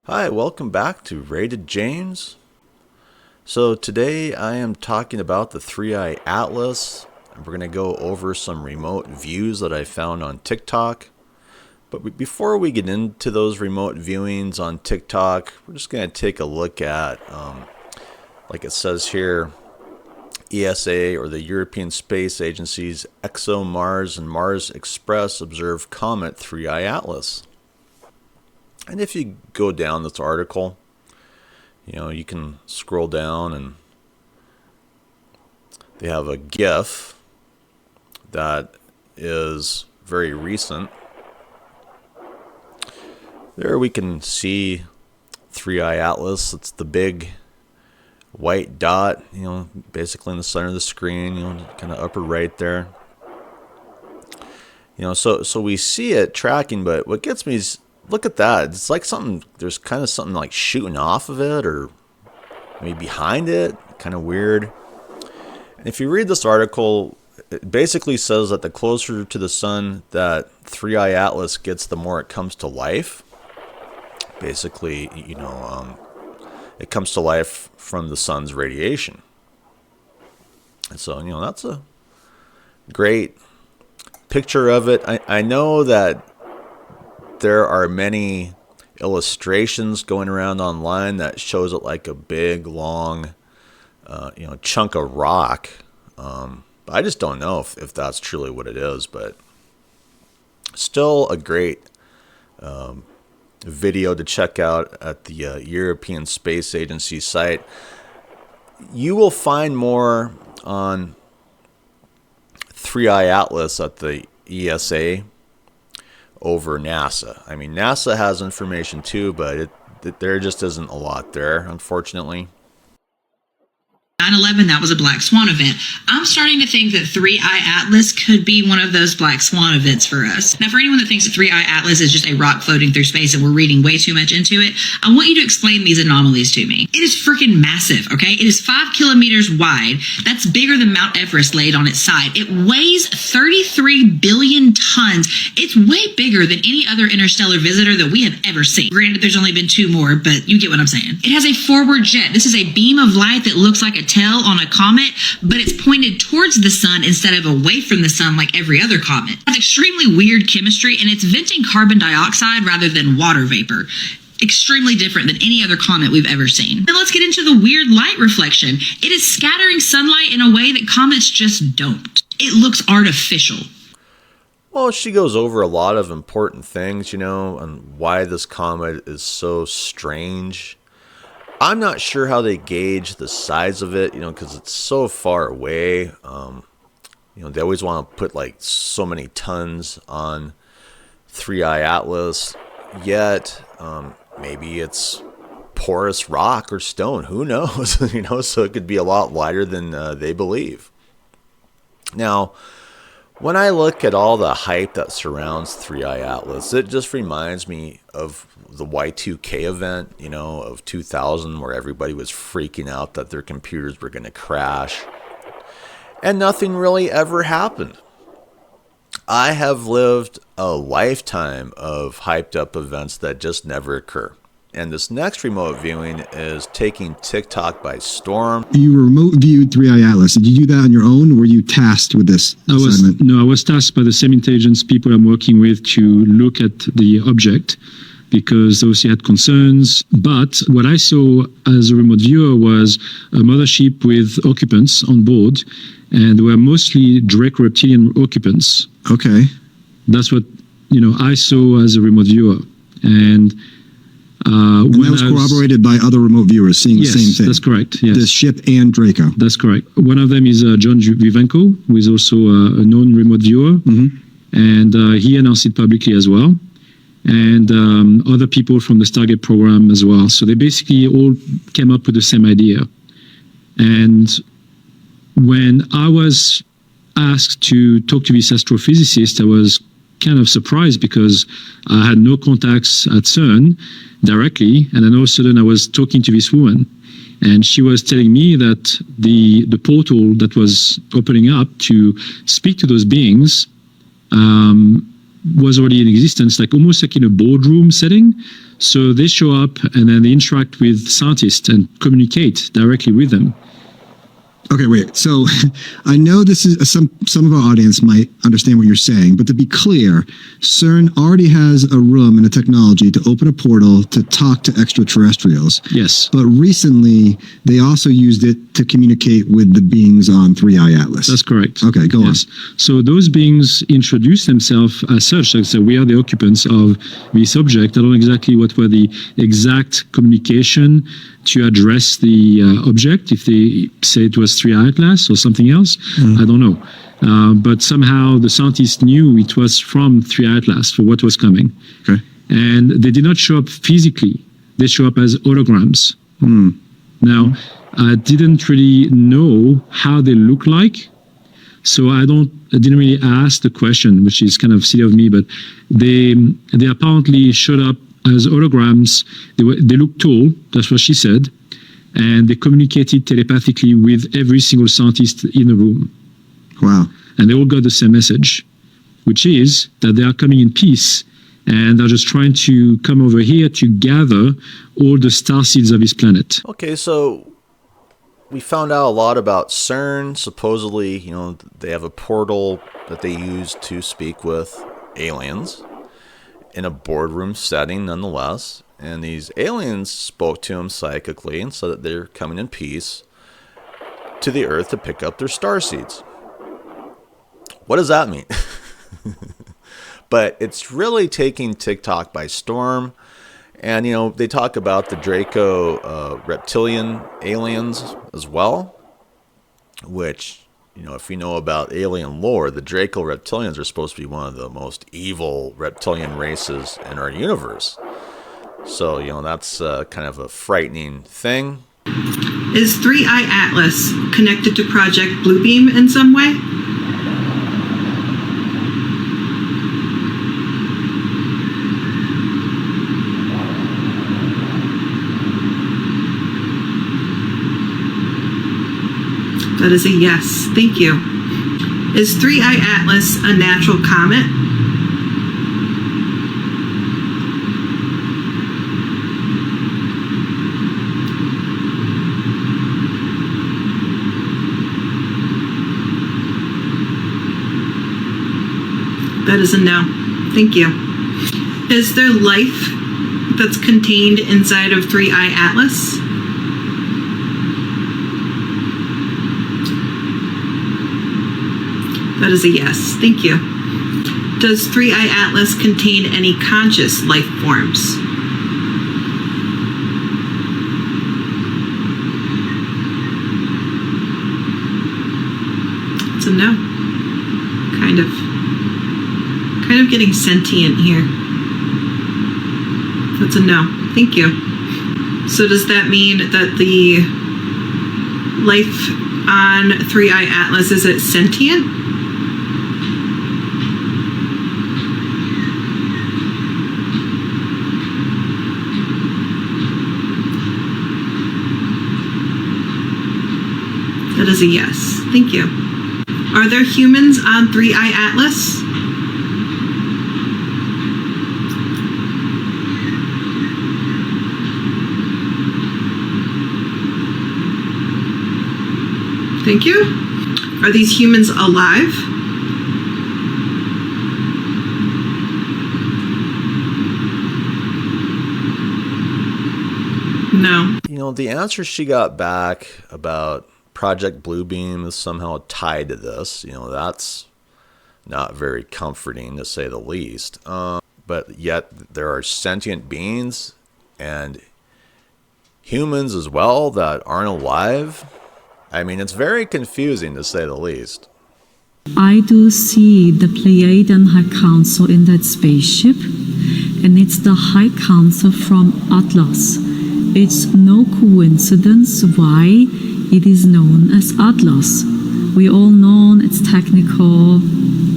Hi, welcome back to Rated James. So today I am talking about the 3i Atlas, and we're going to go over some remote views that I found on TikTok. But before we get into those remote viewings on TikTok, we're just going to take a look at, like it says here, ESA, or the European Space Agency's ExoMars and Mars Express observed comet 3i Atlas. And if you go down this article, you can scroll down and they have a GIF that is very recent. There we can see 3i Atlas. It's the big white dot, basically in the center of the screen, kind of upper right there. So we see it tracking, but what gets me is, look at that. It's like there's kind of something like shooting off of it or maybe behind it. Kind of weird. And if you read this article, it basically says that the closer to the sun that 3i Atlas gets, the more it comes to life. Basically, it comes to life from the sun's radiation. And so, that's a great picture of it. I know that there are many illustrations going around online that shows it like a big, long, chunk of rock. I just don't know if that's truly what it is, but still a great video to check out at the European Space Agency site. You will find more on 3i Atlas at the ESA over NASA. I mean, NASA has information too, but there just isn't a lot there, unfortunately. 9/11, that was a black swan event. I'm starting to think that 3i Atlas could be one of those black swan events for us. Now, for anyone that thinks that 3i Atlas is just a rock floating through space and we're reading way too much into it, I want you to explain these anomalies to me. It is freaking massive, okay? It is 5 kilometers wide. That's bigger than Mount Everest laid on its side. It weighs 33 billion tons. It's way bigger than any other interstellar visitor that we have ever seen. Granted, there's only been 2 more, but you get what I'm saying. It has a forward jet. This is a beam of light that looks like a tail on a comet, but it's pointed towards the sun instead of away from the sun like every other comet. It's extremely weird chemistry, and it's venting carbon dioxide rather than water vapor. Extremely different than any other comet we've ever seen. Then let's get into the weird light reflection. It is scattering sunlight in a way that comets just don't. It looks artificial. Well, she goes over a lot of important things, on why this comet is so strange. I'm not sure how they gauge the size of it, because it's so far away. They always want to put like so many tons on 3i Atlas, yet maybe it's porous rock or stone. Who knows? So it could be a lot lighter than they believe. Now, when I look at all the hype that surrounds 3i Atlas, it just reminds me of the Y2K event, of 2000, where everybody was freaking out that their computers were going to crash. And nothing really ever happened. I have lived a lifetime of hyped up events that just never occur. And this next remote viewing is taking TikTok by storm. You remote viewed 3i Atlas. Did you do that on your own, or were you tasked with this assignment? I was tasked by the same intelligence people I'm working with to look at the object, because obviously I had concerns. But what I saw as a remote viewer was a mothership with occupants on board, and they were mostly direct reptilian occupants. Okay. That's what I saw as a remote viewer. And that was corroborated by other remote viewers seeing the same thing. That's correct. Yes. The ship and Draco. That's correct. One of them is John Vivenko, who is also a known remote viewer. Mm-hmm. And he announced it publicly as well. And other people from the Stargate program as well. So they basically all came up with the same idea. And when I was asked to talk to this astrophysicist, I was kind of surprised because I had no contacts at CERN directly, and then all of a sudden I was talking to this woman, and she was telling me that the portal that was opening up to speak to those beings was already in existence, like almost like in a boardroom setting. So they show up and then they interact with scientists and communicate directly with them. Okay, wait. So I know this is some of our audience might understand what you're saying, but to be clear, CERN already has a room and a technology to open a portal to talk to extraterrestrials. Yes. But recently, they also used it to communicate with the beings on 3I Atlas. That's correct. Okay, go on. So those beings introduce themselves as such. Like, so we are the occupants of this object. I don't know exactly what were the exact communication to address the object, if they say it was 3I Atlas or something else. I don't know. But somehow the scientists knew it was from 3I Atlas for what was coming. Okay. And they did not show up physically. They show up as holograms. Now, I didn't really know how they look like. So I didn't really ask the question, which is kind of silly of me, but they apparently showed up as holograms. They looked tall, that's what she said, and they communicated telepathically with every single scientist in the room. Wow. And they all got the same message, which is that they are coming in peace, and they're just trying to come over here to gather all the star seeds of this planet. Okay, so we found out a lot about CERN. Supposedly, they have a portal that they use to speak with aliens in a boardroom setting nonetheless. And these aliens spoke to him psychically and said that they're coming in peace to the Earth to pick up their star seeds. What does that mean? But it's really taking TikTok by storm. And, they talk about the Draco reptilian aliens as well, which, if you know about alien lore, the Draco reptilians are supposed to be one of the most evil reptilian races in our universe. So, that's kind of a frightening thing. Is 3I Atlas connected to Project Bluebeam in some way? That is a yes. Thank you. Is 3I Atlas a natural comet? That is a no. Thank you. Is there life that's contained inside of 3I Atlas? That is a yes. Thank you. Does 3I Atlas contain any conscious life forms? It's a no. Kind of getting sentient here. That's a no. Thank you. So does that mean that the life on 3I Atlas, is it sentient? That is a yes. Thank you. Are there humans on 3I Atlas? Thank you. Are these humans alive? No. The answer she got back about Project Bluebeam is somehow tied to this. That's not very comforting, to say the least. But yet there are sentient beings and humans as well that aren't alive. I mean, it's very confusing, to say the least. I do see the Pleiadian High Council in that spaceship, and it's the High Council from Atlas. It's no coincidence why it is known as Atlas. We all know it's technical,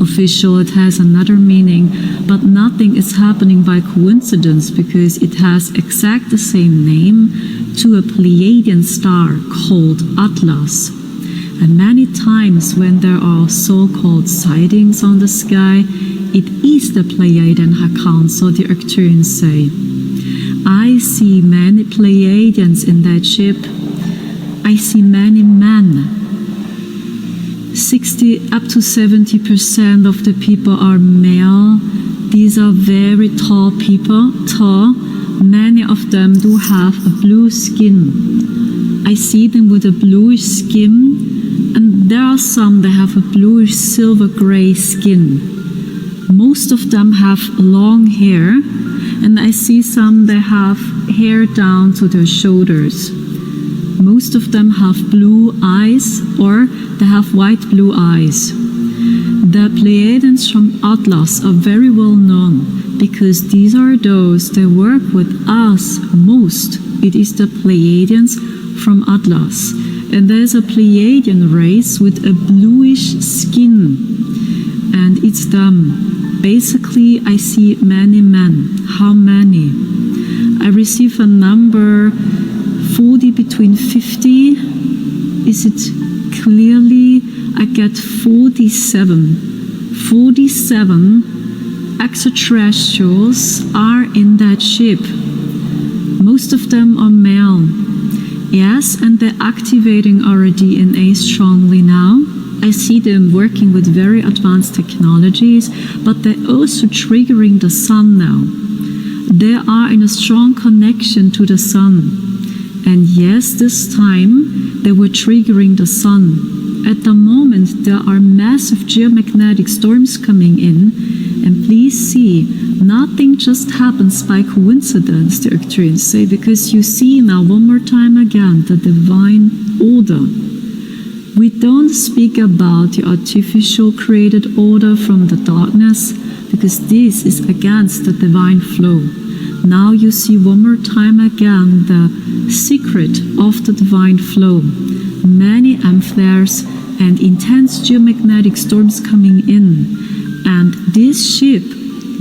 official, it has another meaning, but nothing is happening by coincidence because it has exact the same name to a Pleiadian star called Atlas. And many times when there are so-called sightings on the sky, it is the Pleiadian High Council, the Arcturians say. I see many Pleiadians in that ship. I see many men. 60 up to 70% of the people are male. These are very tall people, tall. Many of them do have a blue skin. I see them with a bluish skin, and there are some that have a bluish silver gray skin. Most of them have long hair, and I see some that have hair down to their shoulders. Most of them have blue eyes, or they have white blue eyes. The Pleiadians from Atlas are very well known because these are those that work with us most. It is the Pleiadians from Atlas. And there's a Pleiadian race with a bluish skin. And it's them. Basically, I see many men. How many? I receive a number 40 between 50. Is it clearly? I get 47. 47 extraterrestrials are in that ship. Most of them are male. Yes, and they're activating our DNA strongly now. I see them working with very advanced technologies, but they're also triggering the sun now. They are in a strong connection to the sun. And yes, this time they were triggering the sun. At the moment, there are massive geomagnetic storms coming in, and please see, nothing just happens by coincidence, the Arcturians say, because you see now one more time again the divine order. We don't speak about the artificial created order from the darkness, because this is against the divine flow. Now you see one more time again the secret of the divine flow. Many flares and intense geomagnetic storms coming in. And this ship,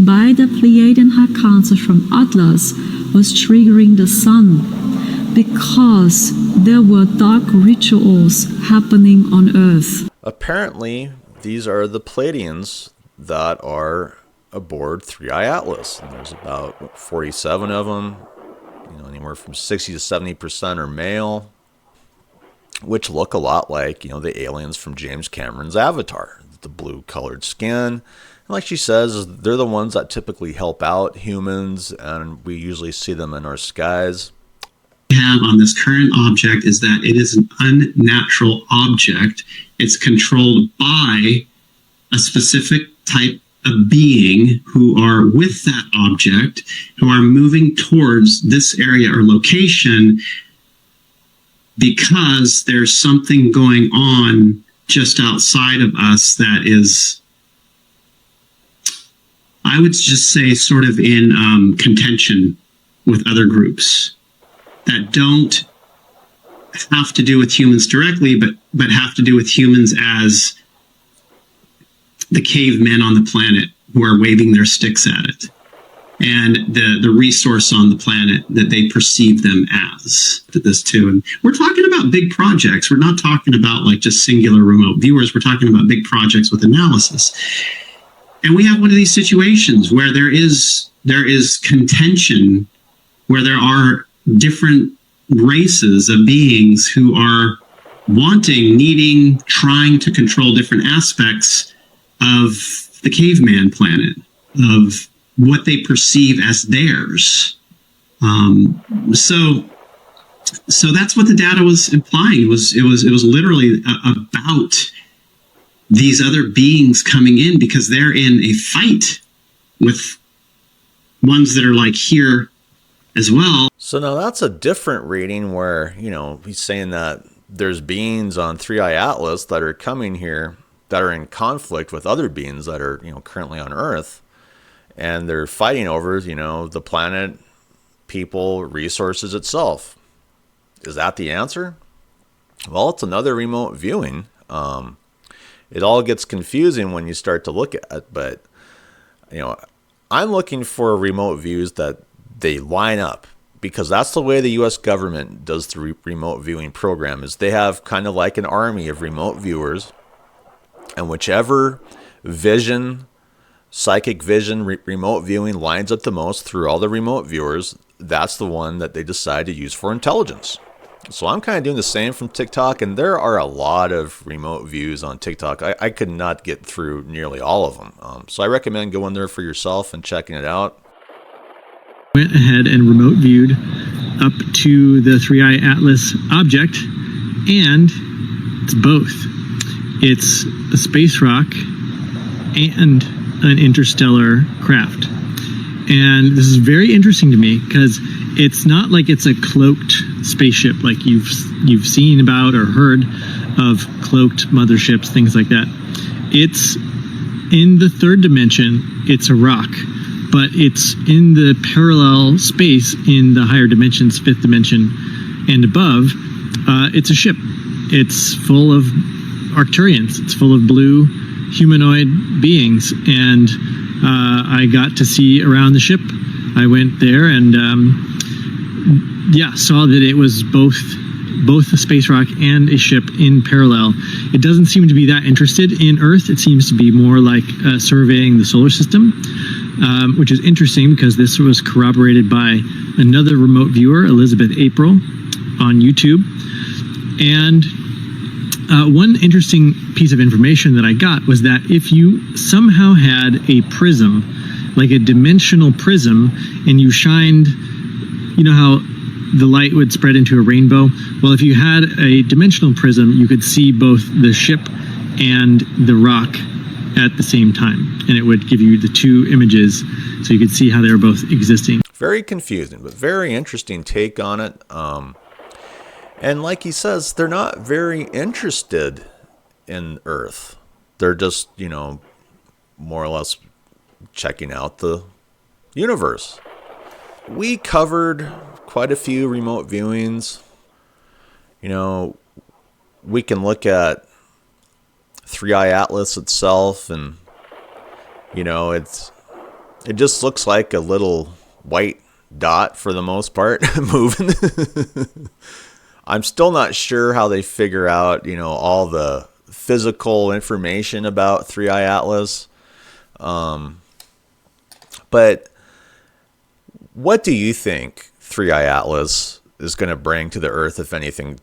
by the Pleiadian High Council from Atlas, was triggering the sun because there were dark rituals happening on Earth. Apparently, these are the Pleiadians that are aboard 3i Atlas. And there's about 47 of them. Anywhere from 60 to 70% are male, which look a lot like, the aliens from James Cameron's Avatar, the blue-colored skin. And like she says, they're the ones that typically help out humans, and we usually see them in our skies. We have on this current object is that it is an unnatural object. It's controlled by a specific type of being who are with that object, who are moving towards this area or location because there's something going on just outside of us that is, I would just say, sort of in contention with other groups that don't have to do with humans directly, but have to do with humans as the cavemen on the planet who are waving their sticks at it, and the resource on the planet that they perceive them as. This too, and we're talking about big projects. We're not talking about like just singular remote viewers. We're talking about big projects with analysis. And we have one of these situations where there is contention, where there are different races of beings who are wanting, needing, trying to control different aspects of the caveman planet, of what they perceive as theirs. So that's what the data was implying. It was literally about these other beings coming in because they're in a fight with ones that are like here as well. So now that's a different reading where, he's saying that there's beings on 3i Atlas that are coming here that are in conflict with other beings that are, currently on Earth. And they're fighting over, the planet, people, resources itself. Is that the answer? Well, it's another remote viewing. It all gets confusing when you start to look at it. But, I'm looking for remote views that they line up. because that's the way the U.S. government does the remote viewing program, is they have kind of like an army of remote viewers, and whichever vision, psychic vision, remote viewing lines up the most through all the remote viewers, that's the one that they decide to use for intelligence. So I'm kind of doing the same from TikTok, and there are a lot of remote views on TikTok. I could not get through nearly all of them. So I recommend going there for yourself and checking it out. Went ahead and remote viewed up to the 3i Atlas object, and it's both. It's a space rock and an interstellar craft. And this is very interesting to me because it's not like it's a cloaked spaceship like you've seen about or heard of cloaked motherships, things like that. It's in the third dimension, it's a rock, but it's in the parallel space in the higher dimensions, fifth dimension and above. It's a ship. It's full of Arcturians. It's full of blue humanoid beings, and I got to see around the ship. I went there and saw that it was both a space rock and a ship in parallel. It doesn't seem to be that interested in Earth. It seems to be more like surveying the solar system, which is interesting because this was corroborated by another remote viewer, Elizabeth April, on YouTube. And one interesting piece of information that I got was that if you somehow had a prism, like a dimensional prism, and you shined, you know how the light would spread into a rainbow? Well, if you had a dimensional prism, you could see both the ship and the rock at the same time, and it would give you the two images so you could see how they were both existing. Very confusing, but very interesting take on it. And like he says, they're not very interested in Earth. They're just, more or less checking out the universe. We covered quite a few remote viewings. We can look at 3i Atlas itself, and it just looks like a little white dot for the most part moving. I'm still not sure how they figure out, all the physical information about 3i Atlas. But what do you think 3i Atlas is going to bring to the Earth, if anything?